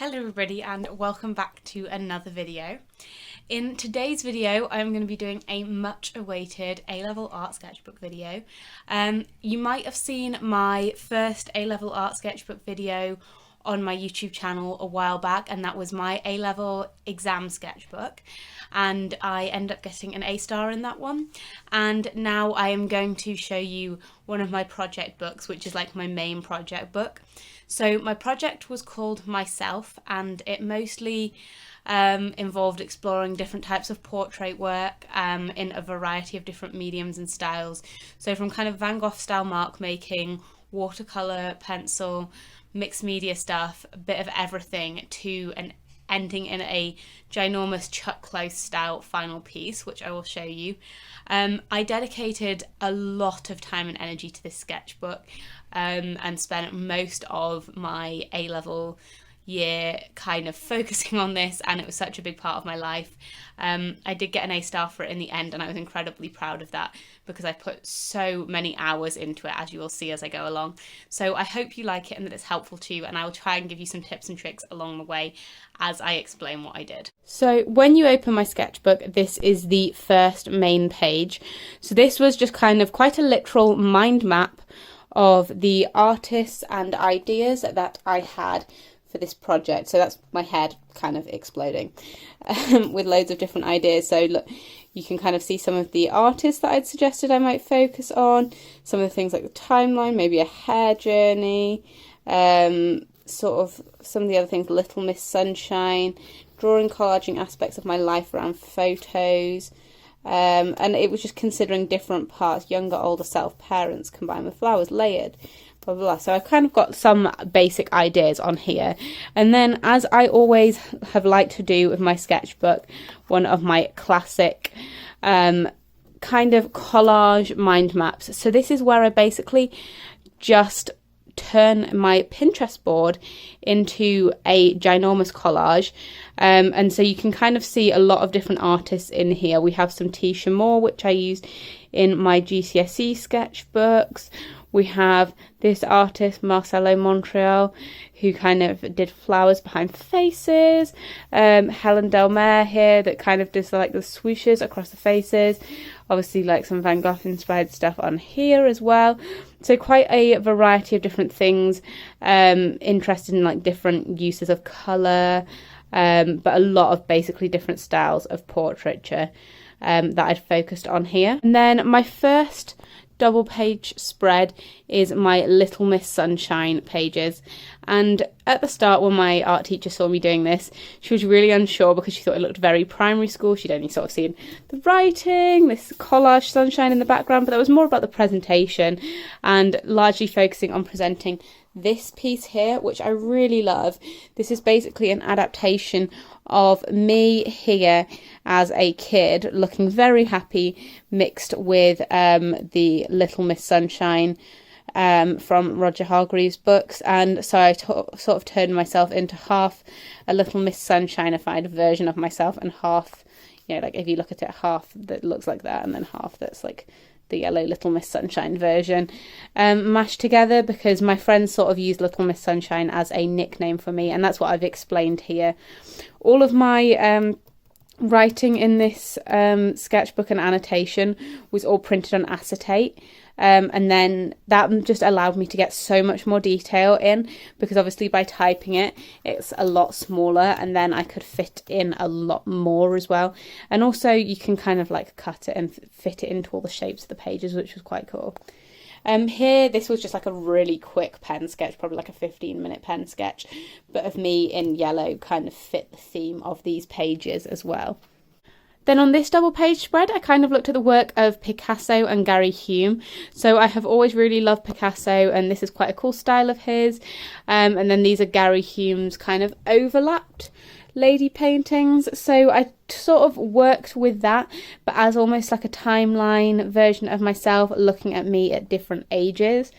Hello everybody and welcome back to another video. In today's video I'm going to be doing a much awaited A-level art sketchbook video. You might have seen my first A-level art sketchbook video on my YouTube channel a while back, and that was my A-level exam sketchbook, and I ended up getting an A-star in that one. And now I am going to show you one of my project books, which is like my main project book. So my project was called Myself, and it mostly involved exploring different types of portrait work in a variety of different mediums and styles. So from kind of Van Gogh style mark making, watercolour, pencil, mixed media stuff, a bit of everything, to an ending in a ginormous Chuck Close style final piece, which I will show you. I dedicated a lot of time and energy to this sketchbook and spent most of my A-level year kind of focusing on this, and it was such a big part of my life. I did get an A-star for it in the end, and I was incredibly proud of that because I put so many hours into it, as you will see as I go along. So I hope you like it and that it's helpful to you, and I will try and give you some tips and tricks along the way as I explain what I did. So when you open my sketchbook, this is the first main page. So this was just kind of quite a literal mind map of the artists and ideas that I had for this project. So that's my head kind of exploding with loads of different ideas. So look, you can kind of see some of the artists that I'd suggested I might focus on, some of the things like the timeline, maybe a hair journey, sort of some of the other things, Little Miss Sunshine, drawing, collaging aspects of my life around photos, and it was just considering different parts, younger, older self, parents, combined with flowers, layered, blah, blah, blah. So I've kind of got some basic ideas on here. And then, as I always have liked to do with my sketchbook, one of my classic kind of collage mind maps. So this is where I basically just turn my Pinterest board into a ginormous collage, and so you can kind of see a lot of different artists in here. We have some Tisha Moore, which I used in my GCSE sketchbooks. We have this artist, Marcelo Montreal, who kind of did flowers behind faces. Helen Delmare here, that kind of does like the swooshes across the faces. Obviously, like some Van Gogh inspired stuff on here as well. So quite a variety of different things. Interested in like different uses of colour, but a lot of basically different styles of portraiture that I'd focused on here. And then my first double page spread is my Little Miss Sunshine pages, and at the start when my art teacher saw me doing this, she was really unsure because she thought it looked very primary school. She'd only sort of seen the writing, this collage sunshine in the background, but that was more about the presentation and largely focusing on presenting this piece here, which I really love. This is basically an adaptation of me here as a kid looking very happy, mixed with the Little Miss Sunshine from Roger Hargreaves' books. And so I sort of turned myself into half a Little Miss Sunshine-ified version of myself, and half, you know, like if you look at it, half that looks like that and then half that's like the yellow Little Miss Sunshine version mashed together, because my friends sort of used Little Miss Sunshine as a nickname for me, and that's what I've explained here. All of my writing in this sketchbook and annotation was all printed on acetate, and then that just allowed me to get so much more detail in, because obviously by typing it, it's a lot smaller, and then I could fit in a lot more as well. And also you can kind of like cut it and fit it into all the shapes of the pages, which was quite cool. Here, this was just like a really quick pen sketch, probably like a 15-minute pen sketch, but of me in yellow kind of fit the theme of these pages as well. Then on this double page spread, I kind of looked at the work of Picasso and Gary Hume. So I have always really loved Picasso, and this is quite a cool style of his. And then these are Gary Hume's kind of overlapped lady paintings. So I sort of worked with that, but as almost like a timeline version of myself, looking at me at different ages.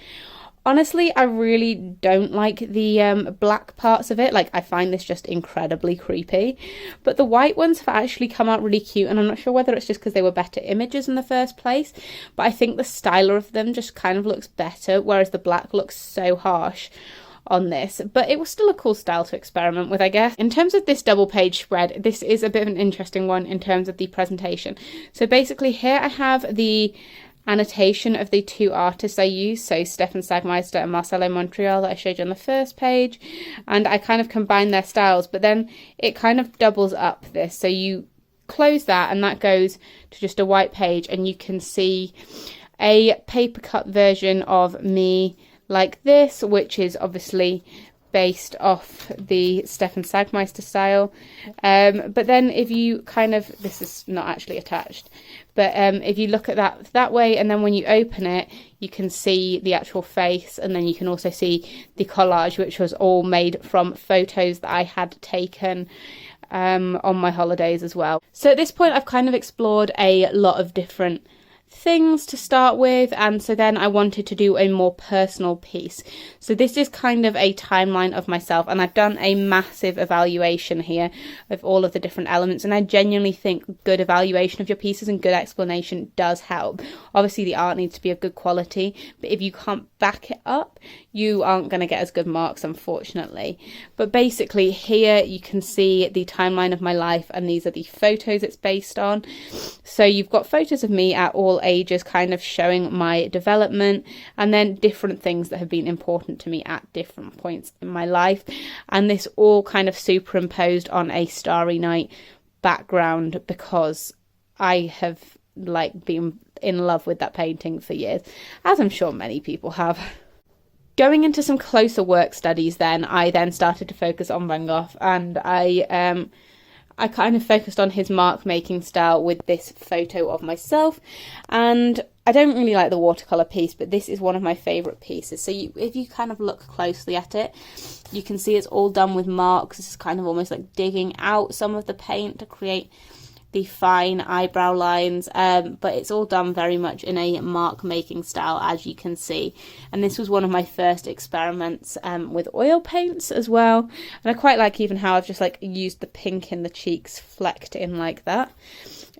Honestly, I really don't like the black parts of it. Like, I find this just incredibly creepy. But the white ones have actually come out really cute, and I'm not sure whether it's just because they were better images in the first place, but I think the style of them just kind of looks better, whereas the black looks so harsh on this, but it was still a cool style to experiment with, I guess. In terms of this double page spread, this is a bit of an interesting one in terms of the presentation. So basically here I have the annotation of the two artists I use, so Stefan Sagmeister and Marcelo Montreal that I showed you on the first page, and I kind of combine their styles, but then it kind of doubles up this, so you close that and that goes to just a white page, and you can see a paper cut version of me like this, which is obviously based off the Stefan Sagmeister style, but then if you kind of, this is not actually attached, but if you look at that way, and then when you open it you can see the actual face, and then you can also see the collage, which was all made from photos that I had taken on my holidays as well. So at this point I've kind of explored a lot of different things to start with, and so then I wanted to do a more personal piece. So this is kind of a timeline of myself, and I've done a massive evaluation here of all of the different elements, and I genuinely think good evaluation of your pieces and good explanation does help. Obviously the art needs to be of good quality, but if you can't back it up you aren't going to get as good marks, unfortunately. But basically here you can see the timeline of my life, and these are the photos it's based on. So you've got photos of me at all ages, kind of showing my development, and then different things that have been important to me at different points in my life, and this all kind of superimposed on a Starry Night background, because I have been in love with that painting for years, as I'm sure many people have. Going into some closer work studies then, I then started to focus on Van Gogh, and I kind of focused on his mark making style with this photo of myself. And I don't really like the watercolour piece, but this is one of my favourite pieces. So if you kind of look closely at it, you can see it's all done with marks. This is kind of almost like digging out some of the paint to create the fine eyebrow lines, but it's all done very much in a mark making style, as you can see. And this was one of my first experiments with oil paints as well, and I quite like even how I've just used the pink in the cheeks flecked in like that.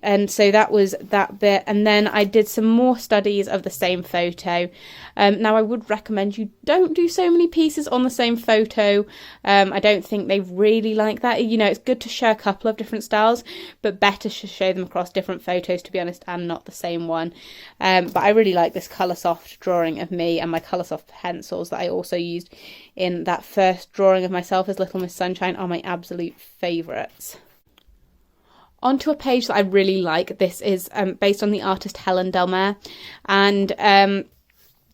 And so that was that bit, and then I did some more studies of the same photo. Now I would recommend you don't do so many pieces on the same photo. I don't think they really like that. You know, it's good to show a couple of different styles, but better to show them across different photos, to be honest, and not the same one. But I really like this Coloursoft drawing of me, and my Coloursoft pencils that I also used in that first drawing of myself as Little Miss Sunshine are my absolute favourites. Onto a page that I really like. This is based on the artist Helen Delmare, and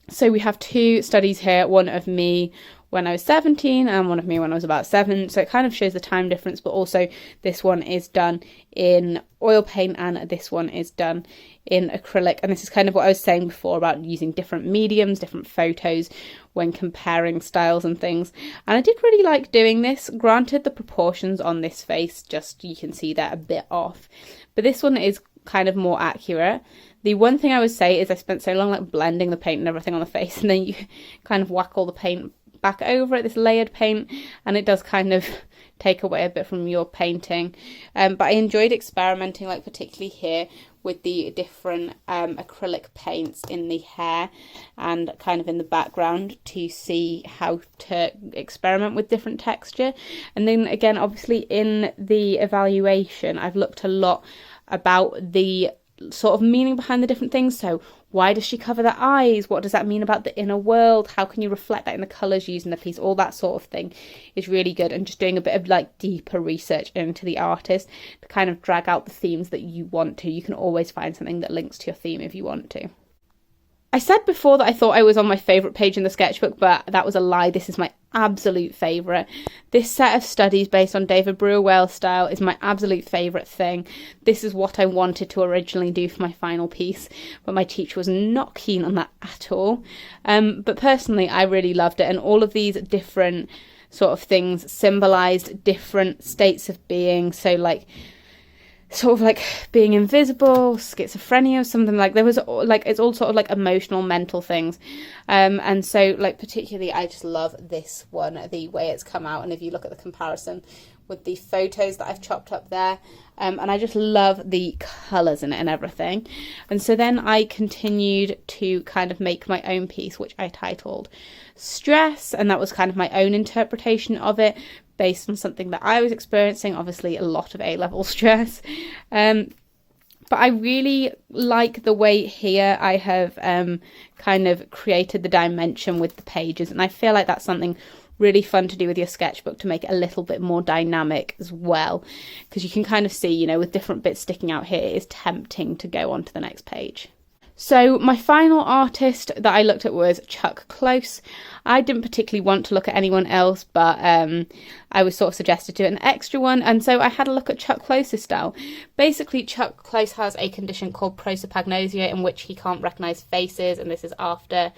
so we have two studies here, one of me when I was 17 and one of me when I was about 7, so it kind of shows the time difference, but also this one is done in oil paint and this one is done in acrylic. And this is kind of what I was saying before about using different mediums, different photos when comparing styles and things. And I did really like doing this. Granted, the proportions on this face, just you can see they're a bit off, but this one is kind of more accurate. The one thing I would say is I spent so long blending the paint and everything on the face, and then you kind of whack all the paint back over it, this layered paint, and it does kind of take away a bit from your painting. But I enjoyed experimenting, particularly here with the different acrylic paints in the hair and kind of in the background, to see how to experiment with different texture. And then again, obviously in the evaluation, I've looked a lot about the sort of meaning behind the different things. So why does she cover the eyes? What does that mean about the inner world? How can you reflect that in the colours used in the piece? All that sort of thing is really good, and just doing a bit of deeper research into the artist to kind of drag out the themes that you want to. You can always find something that links to your theme if you want to. I said before that I thought I was on my favourite page in the sketchbook, but that was a lie. This is my absolute favourite. This set of studies based on David Brewer-Wales style is my absolute favourite thing. This is what I wanted to originally do for my final piece, but my teacher was not keen on that at all. But personally, I really loved it, and all of these different sort of things symbolised different states of being. So sort of like being invisible, schizophrenia, something like, there was like, it's all sort of like emotional, mental things. And so like particularly I just love this one, the way it's come out. And if you look at the comparison with the photos that I've chopped up there, and I just love the colours in it and everything. And so then I continued to kind of make my own piece, which I titled Stress, and that was kind of my own interpretation of it based on something that I was experiencing, obviously a lot of A-level stress. But I really like the way here I have kind of created the dimension with the pages, and I feel like that's something really fun to do with your sketchbook, to make it a little bit more dynamic as well, because you can kind of see, you know, with different bits sticking out here, it is tempting to go on to the next page. So my final artist that I looked at was Chuck Close. I didn't particularly want to look at anyone else, but I was sort of suggested to an extra one, and so I had a look at Chuck Close's style. Basically, Chuck Close has a condition called prosopagnosia, in which he can't recognise faces, and this is after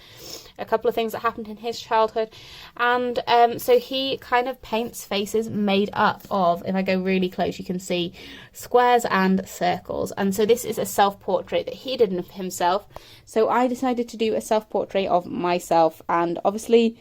a couple of things that happened in his childhood. And so he kind of paints faces made up of, if I go really close, you can see squares and circles. And so this is a self-portrait that he did of himself. So I decided to do a self-portrait of myself, and obviously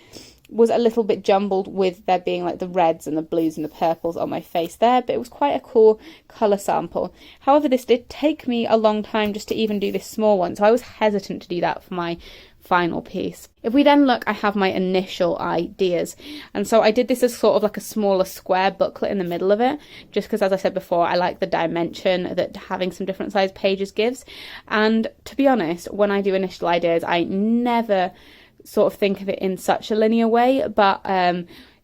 was a little bit jumbled with there being like the reds and the blues and the purples on my face there, but it was quite a cool colour sample. However, this did take me a long time just to even do this small one, so I was hesitant to do that for my final piece. If we then look, I have my initial ideas, and so I did this as sort of like a smaller square booklet in the middle of it, just because, as I said before, I like the dimension that having some different size pages gives. And to be honest, when I do initial ideas, I never sort of think of it in such a linear way, but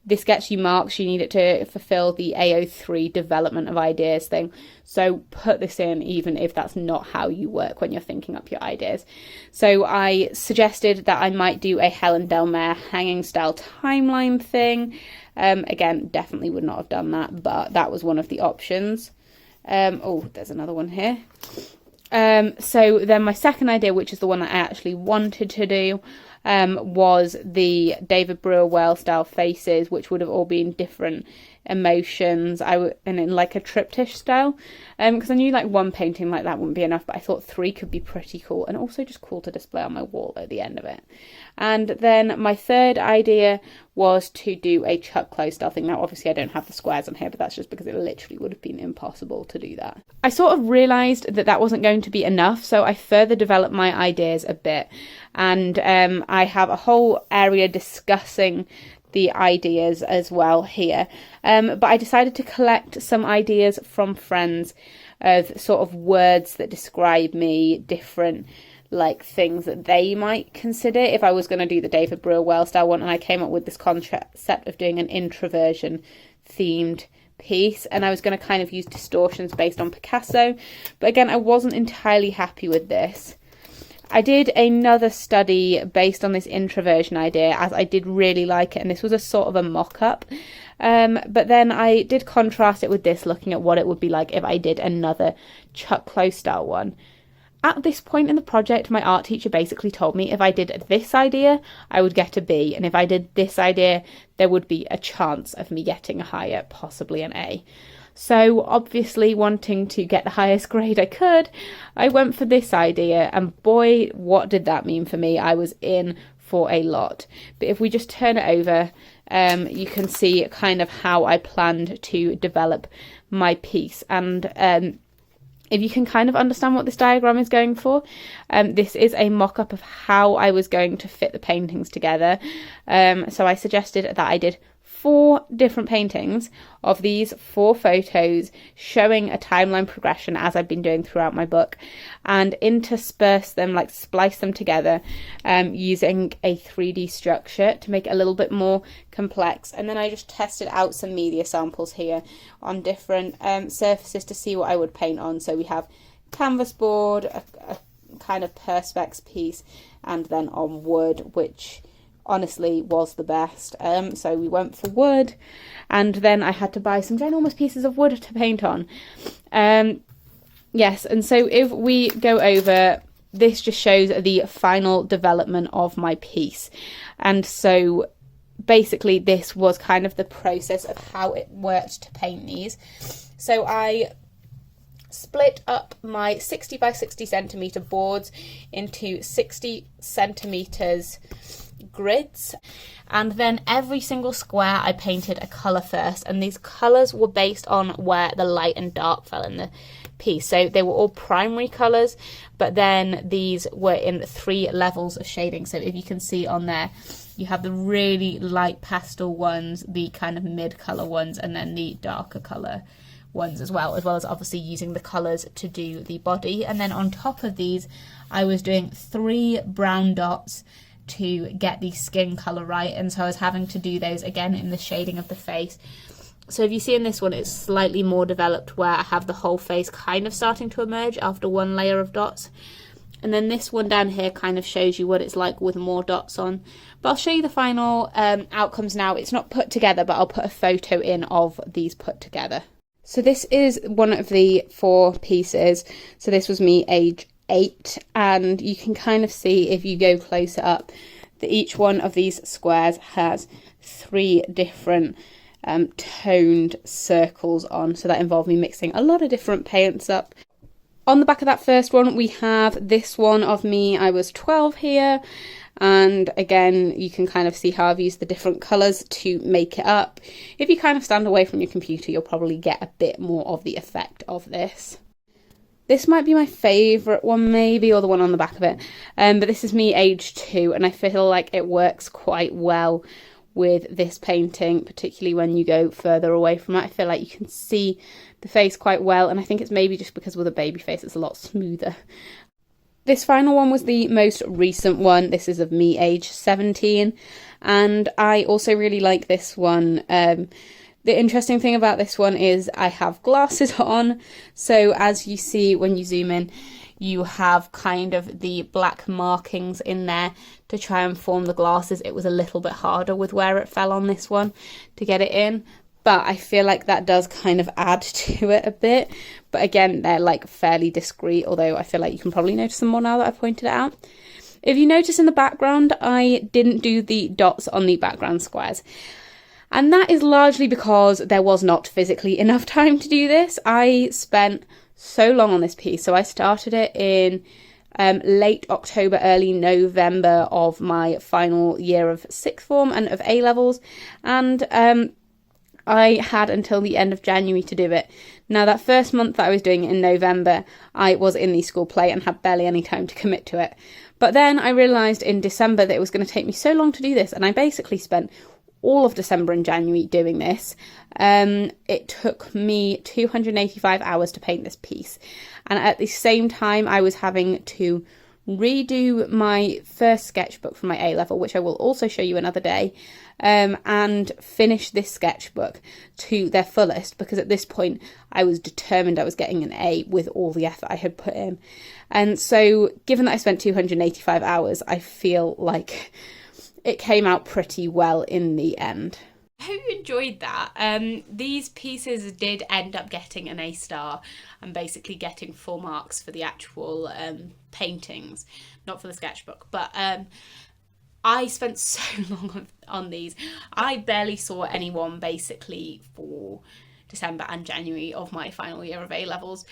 this gets you marks. You need it to fulfill the AO3 development of ideas thing. So put this in even if that's not how you work when you're thinking up your ideas. So I suggested that I might do a Helen Delmare hanging style timeline thing. Again, definitely would not have done that, but that was one of the options. Oh, there's another one here. So then my second idea, which is the one that I actually wanted to do, was the David Brewer Whale style faces, which would have all been different emotions. And in like a triptych style, because I knew like one painting like that wouldn't be enough, but I thought 3 could be pretty cool, and also just cool to display on my wall at the end of it. And then my third idea was to do a Chuck Close style thing. Now obviously I don't have the squares on here, but that's just because it literally would have been impossible to do that. I sort of realised that that wasn't going to be enough, so I further developed my ideas a bit, and I have a whole area discussing the ideas as well here, but I decided to collect some ideas from friends of sort of words that describe me, different like things that they might consider if I was going to do the David Brewer Whale style one. And I came up with this concept of doing an introversion themed piece, and I was going to kind of use distortions based on Picasso, but again I wasn't entirely happy with this. I did another study based on this introversion idea, as I did really like it, and this was a sort of a mock-up, but then I did contrast it with this, looking at what it would be like if I did another Chuck Close style one. At this point in the project, my art teacher basically told me if I did this idea, I would get a B, and if I did this idea, there would be a chance of me getting a higher, possibly an A. So obviously, wanting to get the highest grade I could, I went for this idea, and boy, what did that mean for me. I was in for a lot. But if we just turn it over, you can see kind of how I planned to develop my piece. And if you can kind of understand what this diagram is going for, this is a mock-up of how I was going to fit the paintings together. So I suggested that I did 4 different paintings of these 4 photos showing a timeline progression as I've been doing throughout my book, and intersperse them, like splice them together using a 3D structure to make it a little bit more complex. And then I just tested out some media samples here on different surfaces to see what I would paint on. So we have canvas board, a kind of perspex piece, and then on wood, which honestly was the best. So we went for wood, and then I had to buy some ginormous pieces of wood to paint on. Yes, and so if we go over, this just shows the final development of my piece. And so basically this was kind of the process of how it worked to paint these. So I split up my 60 by 60 centimetre boards into 60 centimetres grids, and then every single square I painted a colour first, and these colours were based on where the light and dark fell in the piece. So they were all primary colours, but then these were in 3 levels of shading. So if you can see on there, you have the really light pastel ones, the kind of mid colour ones, and then the darker colour ones as well as obviously using the colours to do the body. And then on top of these I was doing 3 brown dots to get the skin colour right, and so I was having to do those again in the shading of the face. So if you see in this one, it's slightly more developed where I have the whole face kind of starting to emerge after 1 layer of dots. And then this one down here kind of shows you what it's like with more dots on. But I'll show you the final outcomes now. It's not put together, but I'll put a photo in of these put together. So this is one of the 4 pieces. So this was me age 8, and you can kind of see if you go closer up that each one of these squares has 3 different toned circles on. So that involved me mixing a lot of different paints up. On the back of that first one, we have this one of me. I was 12 here. And again, you can kind of see how I've used the different colours to make it up. If you kind of stand away from your computer, you'll probably get a bit more of the effect of this. This might be my favourite one maybe, or the one on the back of it. But this is me age 2, and I feel like it works quite well with this painting, particularly when you go further away from it. I feel like you can see the face quite well, and I think it's maybe just because with a baby face it's a lot smoother. This final one was the most recent one. This is of me age 17, and I also really like this one. The interesting thing about this one is I have glasses on, so as you see when you zoom in, you have kind of the black markings in there to try and form the glasses. It was a little bit harder with where it fell on this one to get it in, but I feel like that does kind of add to it a bit. But again, they're like fairly discreet, although I feel like you can probably notice them more now that I've pointed it out. If you notice in the background, I didn't do the dots on the background squares. And that is largely because there was not physically enough time to do this. I spent so long on this piece. So I started it in late October, early November of my final year of 6th form and of A-levels. And I had until the end of January to do it. Now, that first month that I was doing it in November, I was in the school play and had barely any time to commit to it. But then I realised in December that it was going to take me so long to do this, and I basically spent all of December and January doing this. It took me 285 hours to paint this piece, and at the same time I was having to redo my first sketchbook for my A-level, which I will also show you another day, and finish this sketchbook to their fullest, because at this point I was determined I was getting an A with all the effort I had put in. And so given that I spent 285 hours, I feel like it came out pretty well in the end. I hope you enjoyed that. These pieces did end up getting an A star and basically getting full marks for the actual paintings, not for the sketchbook. But I spent so long on these. I barely saw anyone basically for December and January of my final year of A-levels.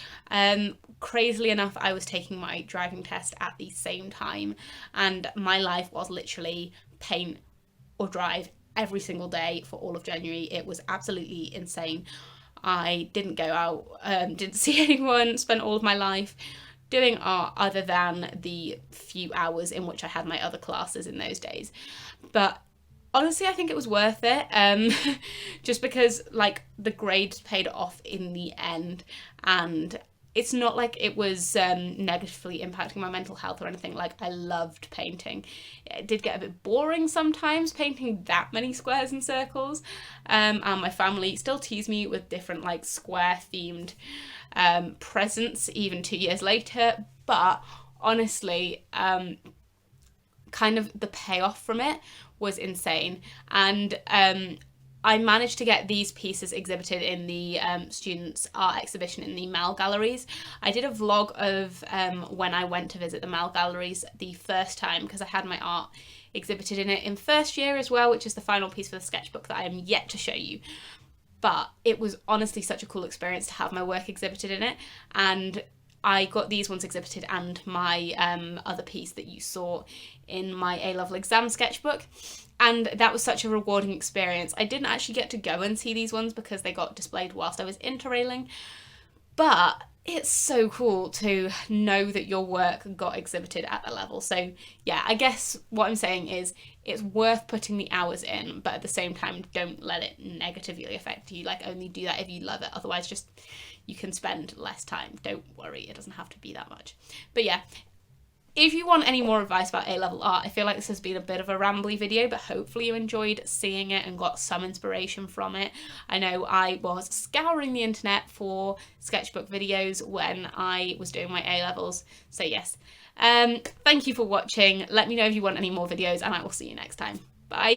Crazily enough, I was taking my driving test at the same time, and my life was literally paint or drive every single day for all of January. It was absolutely insane. I didn't go out, didn't see anyone, spent all of my life doing art other than the few hours in which I had my other classes in those days. But honestly, I think it was worth it, just because like the grades paid off in the end, and it's not like it was negatively impacting my mental health or anything. Like, I loved painting. It did get a bit boring sometimes, painting that many squares and circles. And my family still tease me with different like square themed presents even 2 years later. But honestly, kind of the payoff from it was insane. And I managed to get these pieces exhibited in the students' art exhibition in the Mal Galleries. I did a vlog of when I went to visit the Mal Galleries the first time, because I had my art exhibited in it in first year as well, which is the final piece for the sketchbook that I am yet to show you. but it was honestly such a cool experience to have my work exhibited in it. And I got these ones exhibited and my other piece that you saw in my A-level exam sketchbook. And that was such a rewarding experience. I didn't actually get to go and see these ones because they got displayed whilst I was interrailing. But it's so cool to know that your work got exhibited at that level. So yeah, I guess what I'm saying is it's worth putting the hours in, but at the same time, don't let it negatively affect you. Like, only do that if you love it. Otherwise, just you can spend less time. Don't worry, it doesn't have to be that much. But yeah, if you want any more advice about A-level art, I feel like this has been a bit of a rambly video, but hopefully you enjoyed seeing it and got some inspiration from it. I know I was scouring the internet for sketchbook videos when I was doing my A-levels, so yes. Thank you for watching. Let me know if you want any more videos, and I will see you next time. Bye!